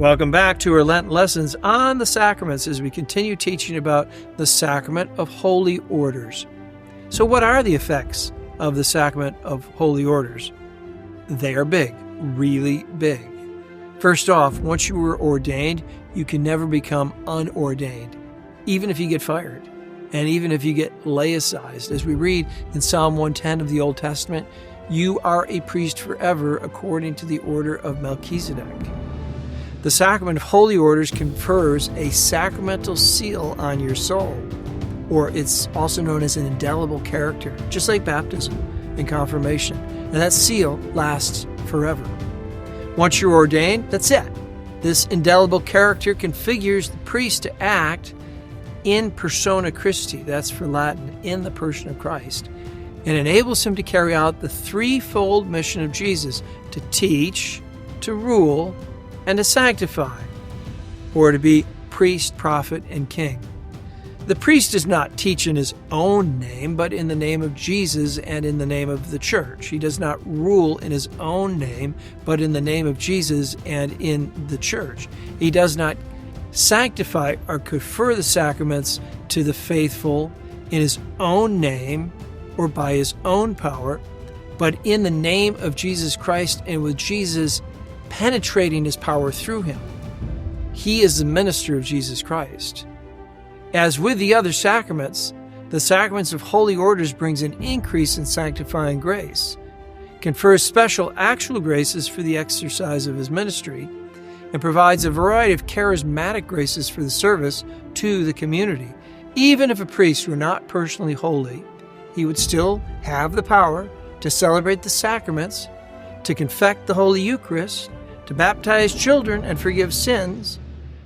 Welcome back to our Lenten lessons on the sacraments as we continue teaching about the sacrament of holy orders. So what are the effects of the sacrament of holy orders? They are big, really big. First off, once you were ordained, you can never become unordained, even if you get fired, and even if you get laicized. As we read in Psalm 110 of the Old Testament, you are a priest forever according to the order of Melchizedek. The sacrament of holy orders confers a sacramental seal on your soul, or it's also known as an indelible character, just like baptism and confirmation. And that seal lasts forever. Once you're ordained, that's it. This indelible character configures the priest to act in persona Christi, that's for Latin, in the person of Christ, and enables him to carry out the threefold mission of Jesus: to teach, to rule, and to sanctify, or to be priest, prophet, and king. The priest does not teach in his own name, but in the name of Jesus and in the name of the church. He does not rule in his own name, but in the name of Jesus and in the church. He does not sanctify or confer the sacraments to the faithful in his own name or by his own power, but in the name of Jesus Christ and with Jesus penetrating his power through him. He is the minister of Jesus Christ. As with the other sacraments, the sacraments of holy orders brings an increase in sanctifying grace, confers special actual graces for the exercise of his ministry, and provides a variety of charismatic graces for the service to the community. Even if a priest were not personally holy, he would still have the power to celebrate the sacraments, to confect the Holy Eucharist, to baptize children and forgive sins,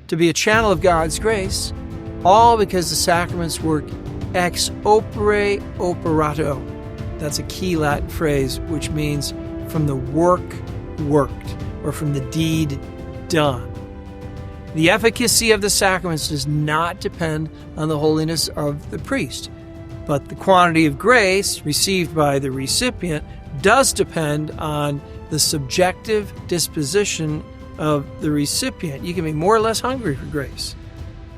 to be a channel of God's grace, all because the sacraments work ex opere operato. That's a key Latin phrase which means from the work worked, or from the deed done. The efficacy of the sacraments does not depend on the holiness of the priest, but the quantity of grace received by the recipient does depend on the subjective disposition of the recipient. You can be more or less hungry for grace,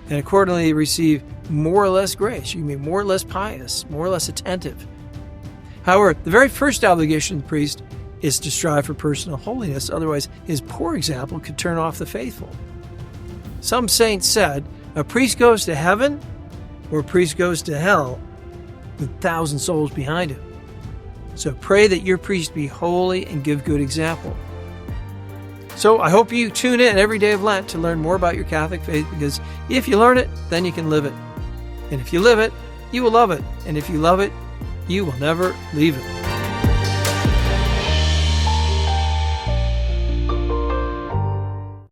and accordingly receive more or less grace. You can be more or less pious, more or less attentive. However, the very first obligation of the priest is to strive for personal holiness, otherwise his poor example could turn off the faithful. Some saints said, a priest goes to heaven or a priest goes to hell with 1,000 souls behind him. So pray that your priest be holy and give good example. So I hope you tune in every day of Lent to learn more about your Catholic faith, because if you learn it, then you can live it. And if you live it, you will love it. And if you love it, you will never leave it.